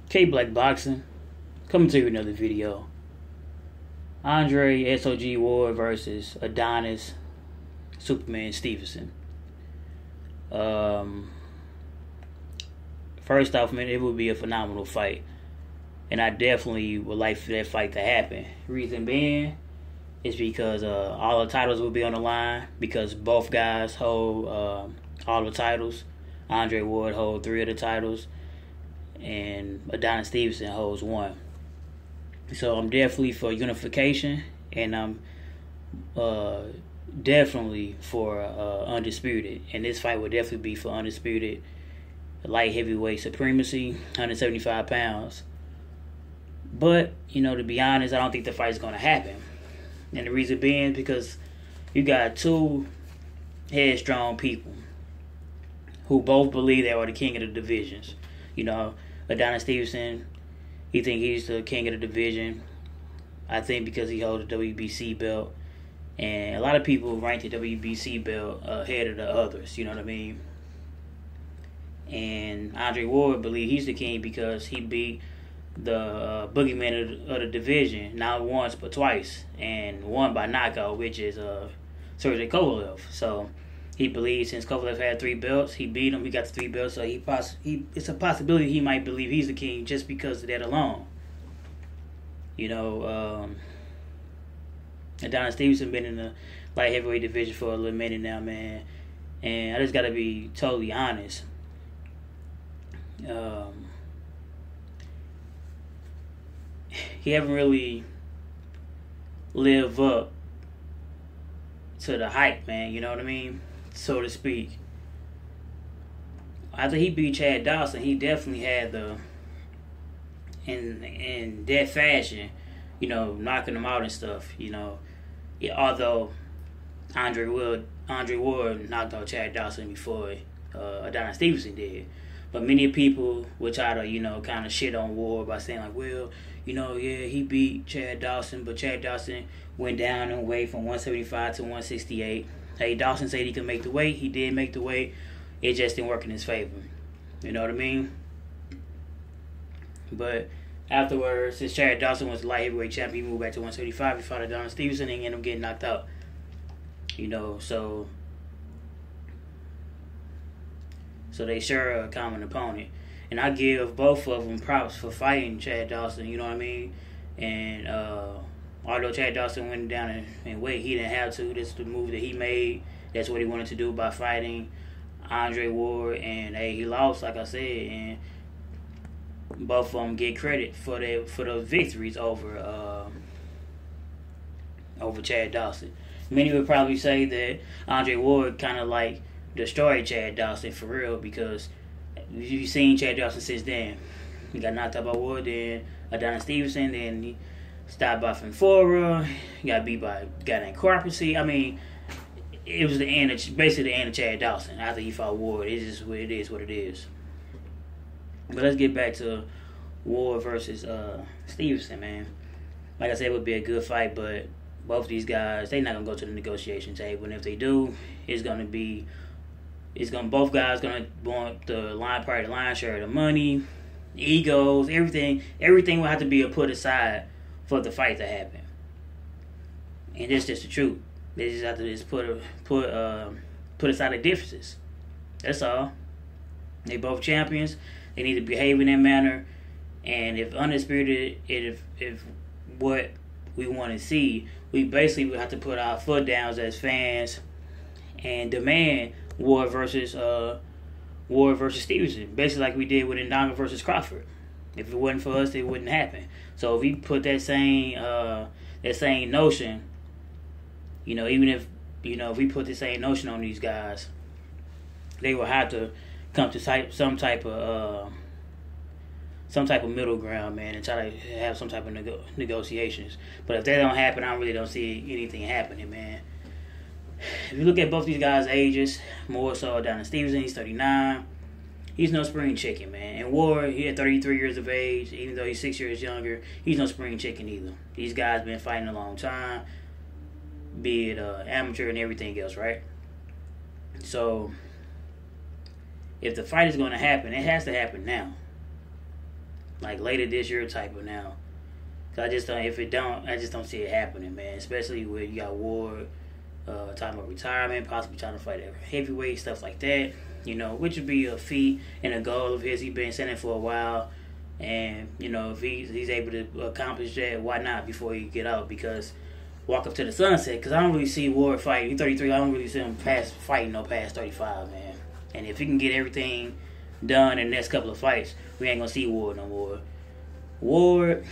K Black Boxing, coming to you with another video. Andre SOG Ward versus Adonis Superman Stevenson. First off, man, it would be a phenomenal fight. And I definitely would like for that fight to happen. Reason being is because all the titles will be on the line, because both guys hold all the titles. Andre Ward holds 3 of the titles, and Adonis Stevenson holds 1. So I'm definitely for unification, and I'm definitely for undisputed. And this fight would definitely be for undisputed light heavyweight supremacy, 175 pounds. But, to be honest, I don't think the fight's going to happen. And the reason being because you got 2 headstrong people who both believe they are the king of the divisions. Adonis Stevenson, he think he's the king of the division. I think because he holds the WBC belt. And a lot of people rank the WBC belt ahead of the others, you know what I mean? And Andre Ward believes he's the king because he beat the boogeyman of the division, not once but twice, and won by knockout, which is Sergey Kovalev. So he believes since Kovalev had 3 belts, he beat him. He got the 3 belts, so it's a possibility he might believe he's the king just because of that alone. Adonis Stevenson been in the light heavyweight division for a little minute now, man, and I just gotta be totally honest. He haven't really lived up to the hype, man, you know what I mean? So to speak. After he beat Chad Dawson, he definitely had in that fashion, knocking him out and stuff, although Andre Ward knocked out Chad Dawson before Adonis Stevenson did. But many people would try to, kind of shit on Ward by saying, like, well, he beat Chad Dawson, but Chad Dawson went down in weight from 175 to 168. Hey, Dawson said he could make the weight. He did make the weight. It just didn't work in his favor. You know what I mean? But afterwards, since Chad Dawson was the light heavyweight champion, he moved back to 175. He fought Adonis Stevenson and ended up getting knocked out. So they share a common opponent. And I give both of them props for fighting Chad Dawson, you know what I mean? And although Chad Dawson went down in weight, he didn't have to. That's the move that he made. That's what he wanted to do by fighting Andre Ward. And he lost, like I said. And both of them get credit for those victories over Chad Dawson. Many would probably say that Andre Ward kind of like destroyed Chad Dawson for real, because you've seen Chad Dawson since then. He got knocked out by Ward, then Adonis Stevenson, then he stopped by Finfora. He got beat by a guy named Carpensy. I mean, it was basically the end of Chad Dawson after he fought Ward. It's just what it is. But let's get back to Ward versus Stevenson, man. Like I said, it would be a good fight, but both of these guys, they're not gonna go to the negotiation table, and if they do, both guys gonna want the line share of the money, egos, everything. Everything will have to be put aside for the fight to happen. And that's just the truth. They just have to put aside the differences. That's all. They both champions. They need to behave in that manner. And if undisputed, if what we want to see, we basically will have to put our foot down as fans and demand Ward versus Stevenson, basically like we did with Ndonga versus Crawford. If it wasn't for us, it wouldn't happen. So if we put that same notion, even if if we put the same notion on these guys, they will have to come to some type of middle ground, man, and try to have some type of negotiations. But if that don't happen, I really don't see anything happening, man. If you look at both these guys' ages, more so Adonis Stevenson, he's 39. He's no spring chicken, man. And Ward, he had 33 years of age, even though he's 6 years younger. He's no spring chicken either. These guys been fighting a long time, be it amateur and everything else, right? So if the fight is going to happen, it has to happen now. like later this year type of now. Cause I just don't. If it don't, I just don't see it happening, man. Especially when you got Ward talking about retirement, possibly trying to fight at heavyweight, stuff like that. You know, which would be a feat and a goal of his. He's been saying it for a while, and you know, if he's able to accomplish that, why not before he get out? Because walk up to the sunset. Because I don't really see Ward fight. He's 33. I don't really see him fighting no past 35, man. And if he can get everything done in the next couple of fights, we ain't gonna see Ward no more. Ward,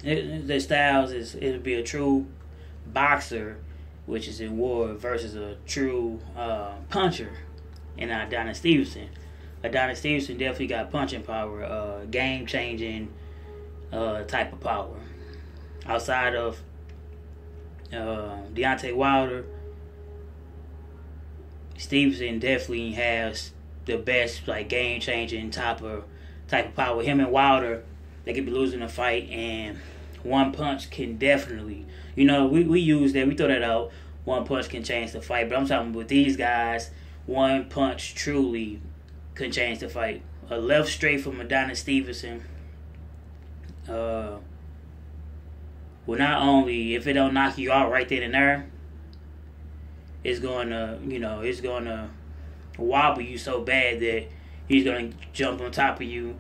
the styles it'll be a true boxer, which is in Ward, versus a true puncher in Adonis Stevenson. Adonis Stevenson definitely got punching power, game changing type of power. Outside of Deontay Wilder, Stevenson definitely has the best like game changing type of power. Him and Wilder, they could be losing a fight and one punch can definitely, you know, we use that, we throw that out. One punch can change the fight, but I'm talking with these guys, one punch truly can change the fight. A left straight from Adonis Stevenson will not only, if it don't knock you out right then and there, it's going to wobble you so bad that he's going to jump on top of you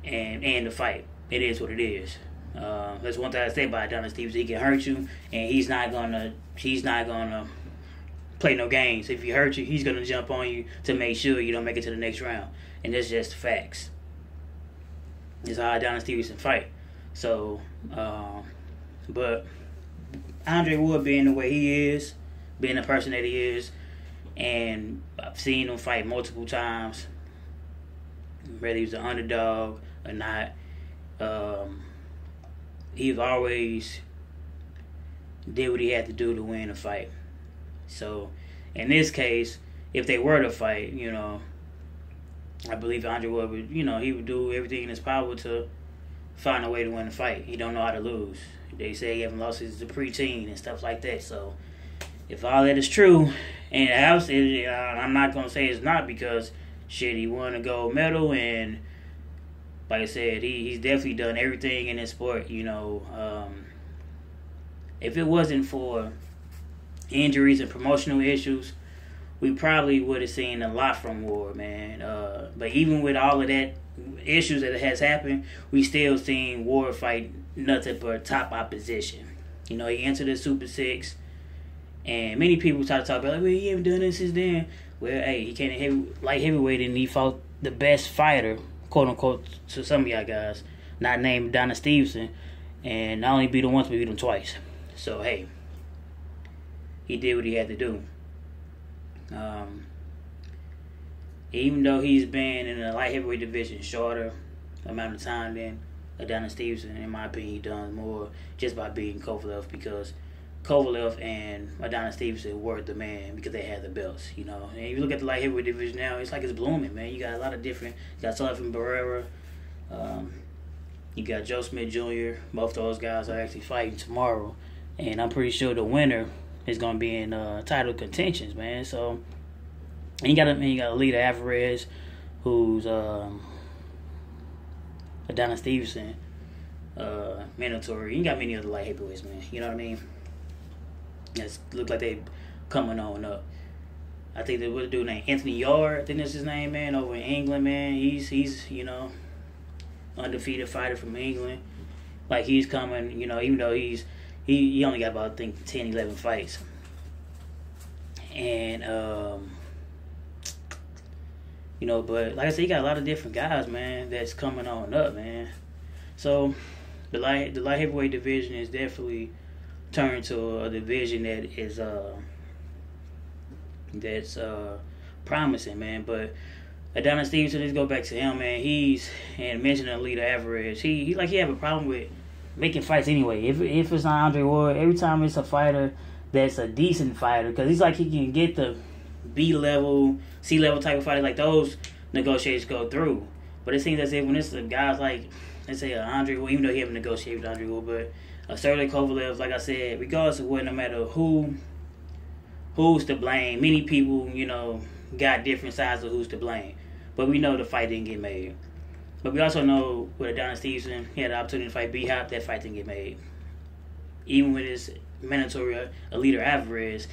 and end the fight. It is what it is. That's one thing I say about Adonis Stevenson. He can hurt you, and he's not gonna play no games. If he hurt you, he's gonna jump on you to make sure you don't make it to the next round. And that's just facts. It's how Adonis Stevenson fight. So, but Andre Ward being the way he is, being the person that he is, and I've seen him fight multiple times, whether he was an underdog or not. He's always did what he had to do to win a fight. So, in this case, if they were to fight, you know, I believe Andre Ward would, you know, he would do everything in his power to find a way to win the fight. He don't know how to lose. They say he haven't lost since the preteen and stuff like that. So, if all that is true, and I'm not going to say it's not, because, shit, he won a gold medal, and like I said, he's definitely done everything in his sport, you know. If it wasn't for injuries and promotional issues, we probably would have seen a lot from Ward, man. But even with all of that issues that has happened, we still seen Ward fight nothing but top opposition. You know, he entered the Super 6, and many people try to talk about, like, well, he haven't done this since then. Well, hey, he came in light heavyweight and he fought the best fighter, quote unquote, to some of y'all guys, not named Adonis Stevenson, and not only beat him once, but beat him twice. So hey, he did what he had to do. Even though he's been in the light heavyweight division shorter amount of time than Adonis Stevenson, in my opinion, he done more just by beating Kovalev, because Kovalev and Adonis Stevenson were the man because they had the belts, you know. And if you look at the light heavyweight division now, it's like it's blooming, man. You got a lot of different. You got Sullivan Barrera. You got Joe Smith Jr. Both those guys are actually fighting tomorrow, and I'm pretty sure the winner is going to be in title contentions, man. So, and you got Alida Alvarez, who's Adonis Stevenson mandatory. You got many other light heavyweights, man. You know what I mean? It look like they coming on up. I think there was a dude named Anthony Yard. I think that's his name, man, over in England, man. He's you know, undefeated fighter from England. Like, he's coming, you know, even though he only got about, I think, 10, 11 fights. And you know, but like I said, you got a lot of different guys, man, that's coming on up, man. So the light heavyweight division is definitely turned to a division that is that's promising, man. But Adonis Stevenson, let's go back to him, man. And mentioning Alida Alvarez, he have a problem with making fights anyway. If it's not Andre Ward, every time it's a fighter that's a decent fighter, because he's like, he can get the B-level, C-level type of fighter, like those negotiations go through. But it seems as if when it's the guys like, let's say Andre Ward, even though he haven't negotiated with Andre Ward, but Sergey Kovalev, like I said, regardless of what, no matter who's to blame, many people, you know, got different sides of who's to blame. But we know the fight didn't get made. But we also know with Adonis Stevenson, he had the opportunity to fight B-Hop. That fight didn't get made. Even with his mandatory Alida Alvarez,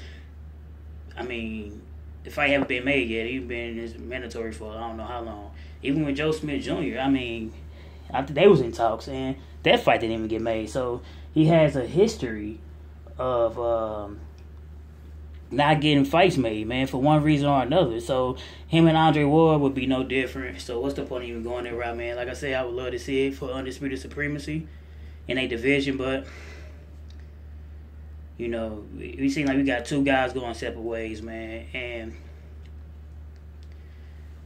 I mean, the fight haven't been made yet. He's been in his mandatory for I don't know how long. Even with Joe Smith Jr., I mean, after they was in talks, and that fight didn't even get made. So he has a history of not getting fights made, man, for one reason or another. So him and Andre Ward would be no different. So what's the point of even going that route, man? Like I said, I would love to see it for undisputed supremacy in a division, but you know, we seem like we got two guys going separate ways, man. And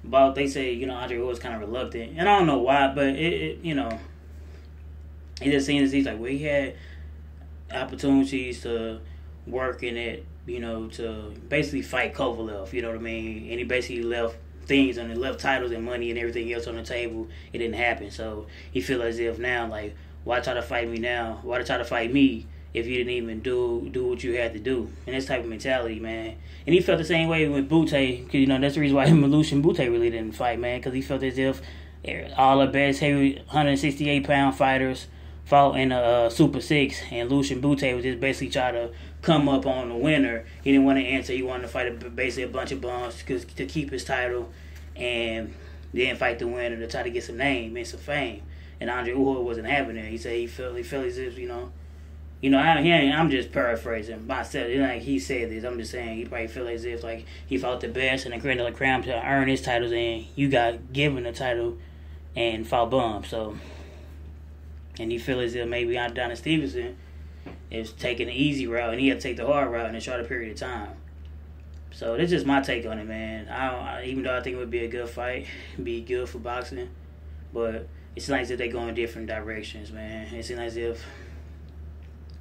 about they say, you know, Andre Ward's kind of reluctant, and I don't know why, but it you know, it just seems he's like, well, he had opportunities to work in it, you know, to basically fight Kovalev, you know what I mean? And he basically left things on the left titles and money and everything else on the table. It didn't happen. So he feel as if now, like, why try to fight me now? Why try to fight me if you didn't even do what you had to do? And this type of mentality, man. And he felt the same way with Butte, because, you know, that's the reason why him and Lucian Butte really didn't fight, man, because he felt as if all the best heavy 168-pound fighters fought in a Super 6, and Lucian Butte was just basically trying to come up on the winner. He didn't want to answer. He wanted to fight basically a bunch of bums to keep his title, and then fight the winner to try to get some name and some fame. And Andre Ward wasn't having it. He said he felt as if, I'm just paraphrasing myself. It's like he said this. I'm just saying he probably felt as if like he fought the best and the Grand Ole Crown to earn his titles, and you got given the title and fought bums. So. And you feel as if maybe Adonis Stevenson is taking the easy route, and he had to take the hard route in a shorter period of time. So that's just my take on it, man. Even though I think it would be a good fight, be good for boxing, but it seems like as if they go in different directions, man. It seems as if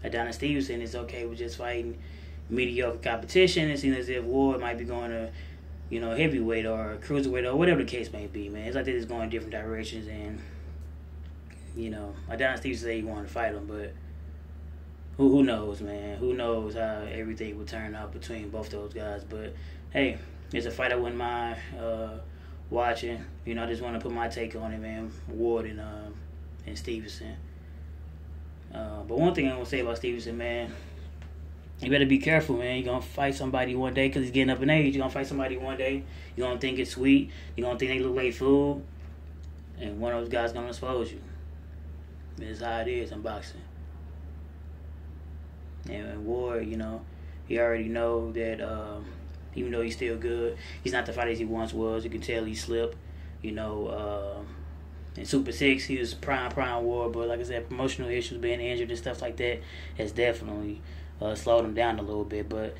Adonis Stevenson is okay with just fighting mediocre competition. It seems as if Ward might be going to, you know, heavyweight or cruiserweight or whatever the case may be, man. It's like they're just going in different directions, and you know, Adonis Stevenson said he wanted to fight him, but who knows, man? Who knows how everything will turn out between both those guys? But hey, it's a fight I wouldn't mind watching. You know, I just want to put my take on it, man. Ward and Stevenson. But one thing I want to say about Stevenson, man, you better be careful, man. You're gonna fight somebody one day because he's getting up in age. You're gonna fight somebody one day. You're gonna think it's sweet. You're gonna think they look like food, and one of those guys gonna expose you. It's how it is in boxing. And Ward, you know, he already know that even though he's still good, he's not the fighter he once was. You can tell he slipped. You know, in Super 6, he was prime Ward, but like I said, promotional issues, being injured and stuff like that has definitely slowed him down a little bit. But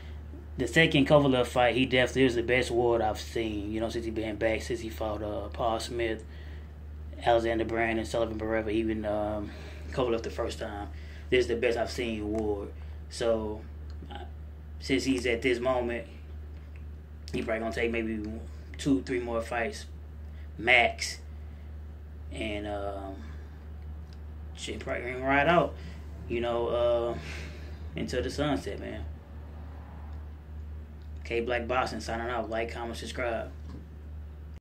the second Kovalev fight, he definitely was the best Ward I've seen, you know, since he been back, since he fought Paul Smith, Alexander Brand, and Sullivan Barreva, even Kovalev the first time. This is the best I've seen Ward. So, since he's at this moment, he probably going to take maybe 2-3 more fights, max. And, shit probably going to ride out, you know, until the sunset, man. K Black Boxing signing out. Like, comment, subscribe.